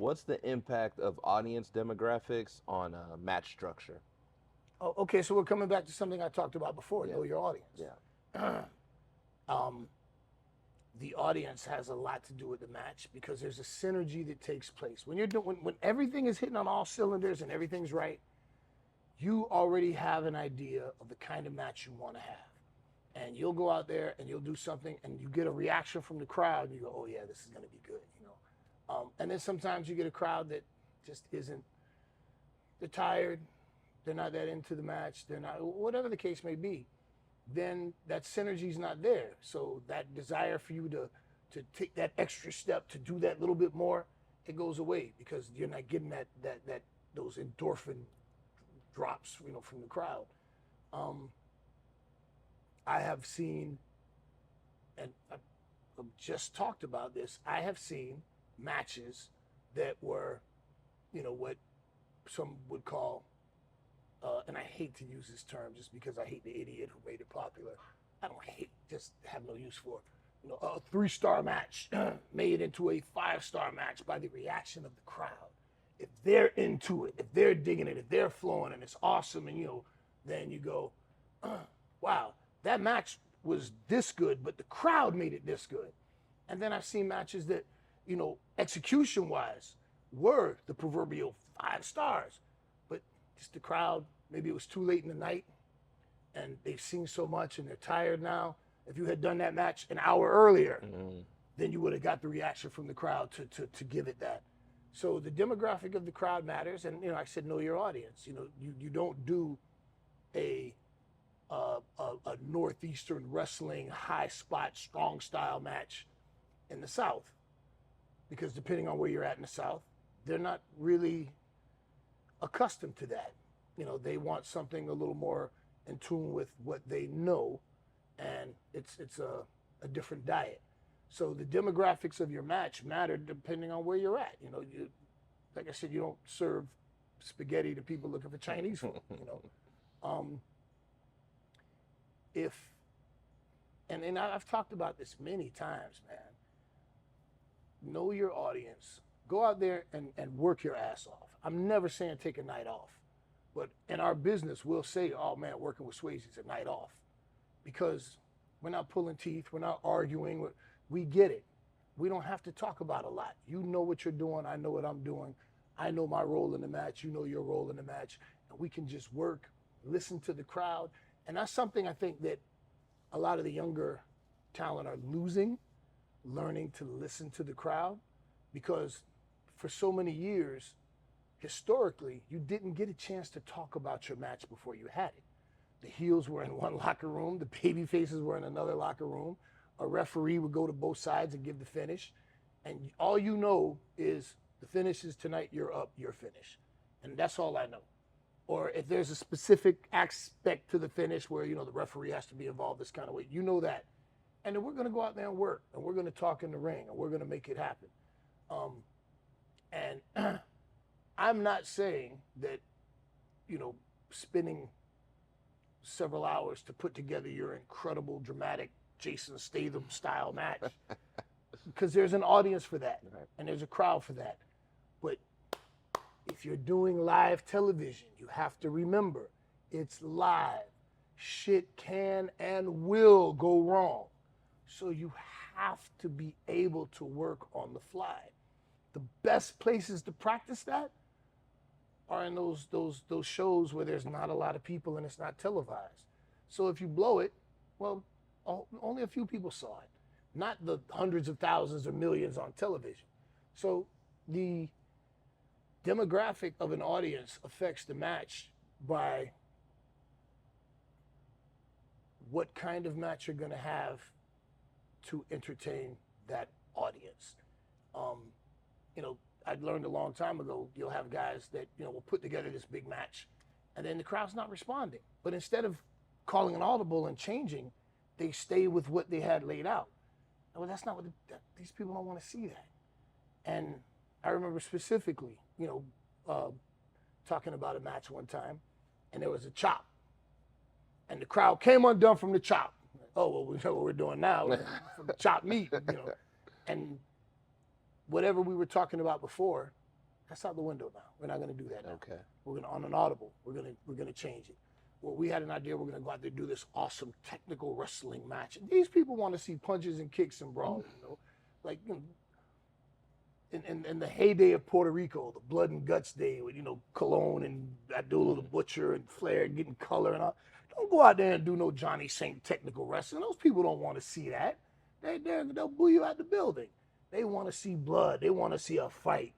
What's the impact of audience demographics on match structure? Oh, okay, so we're coming back to something I talked about before, Yeah, know your audience. yeah. Um, the audience has a lot to do with the match because there's a synergy that takes place. When you're doing when everything is hitting on all cylinders and everything's right, you already have an idea of the kind of match you want to have. And you'll go out there and you'll do something and you get a reaction from the crowd and you go, oh yeah, this is going to be good, you know. And then sometimes you get a crowd that just isn't, they're tired, they're not that into the match, they're not, whatever the case may be, then that synergy's not there. So that desire for you to take that extra step to do that little bit more, it goes away because you're not getting that those endorphin drops, you know, from the crowd. Um, I have seen, and I've just talked about this. I have seen matches that were, you know, what some would call, and I hate to use this term just because I hate the idiot who made it popular. I don't hate, just have no use for it. You know, a 3-star match made into a 5-star match by the reaction of the crowd. If they're into it, if they're digging it, if they're flowing and it's awesome, and you know, then you go, wow, that match was this good, but the crowd made it this good. And then I've seen matches that, you know, execution wise, were the proverbial 5 stars, but just the crowd, maybe it was too late in the night and they've seen so much and they're tired now. If you had done that match an hour earlier, Mm-hmm. then you would have got the reaction from the crowd to give it that. So the demographic of the crowd matters, and you know, I said know your audience. You know, you don't do a a northeastern wrestling high spot strong style match in the South because depending on where you're at in the South, they're not really accustomed to that. You know, they want something a little more in tune with what they know, and it's a different diet. So the demographics of your match matter depending on where you're at. You know, you like I said, you don't serve spaghetti to people looking for Chinese food. You know, um, if and I've talked about this many times, man. Know your audience. Go out there and work your ass off. I'm never saying take a night off, but in our business, we'll say, oh man, working with Swayze is a night off because we're not pulling teeth, we're not arguing, we get it. We don't have to talk about a lot. You know what you're doing, I know what I'm doing. I know my role in the match, you know your role in the match, and we can just work, listen to the crowd. And that's something I think that a lot of the younger talent are losing, learning to listen to the crowd because for so many years, historically, you didn't get a chance to talk about your match before you had it. The heels were in one locker room, the baby faces were in another locker room. A referee would go to both sides and give the finish. And all you know is the finish is tonight, you're up, you're finished. And that's all I know. Or if there's a specific aspect to the finish where, you know, the referee has to be involved this kind of way, you know that. And then we're going to go out there and work, and we're going to talk in the ring, and we're going to make it happen. Um, and I'm not saying that, you know, spending several hours to put together your incredible, dramatic Jason Statham style match, because there's an audience for that, Right. and there's a crowd for that. But if you're doing live television, you have to remember it's live. Shit can and will go wrong. So you have to be able to work on the fly. The best places to practice that are in those shows where there's not a lot of people and it's not televised. So if you blow it, well, only a few people saw it, not the hundreds of thousands or millions on television. So the demographic of an audience affects the match by what kind of match you're going to have to entertain that audience. Um, you know, I learned a long time ago, you'll have guys that, you know, will put together this big match and then the crowd's not responding. But instead of calling an audible and changing, they stay with what they had laid out. Well, that's not what these people don't want to see that. And I remember specifically, you know, talking about a match one time and there was a chop and the crowd came undone from the chop. Oh, well, we know what we're doing now from the chopped meat, you know. And whatever we were talking about before, That's out the window now. We're not going to do that now. Okay. We're going to on an audible. We're gonna change it. Well, we had an idea. We're going to go out there and do this awesome technical wrestling match. And these people want to see punches and kicks and brawls. Like in the heyday of Puerto Rico, the blood and guts day with Colon and Abdullah the Butcher and Flair getting color and all. Don't go out there and do no Johnny Saint technical wrestling. Those people don't want to see that. They'll boo you out the building. They want to see blood. They want to see a fight.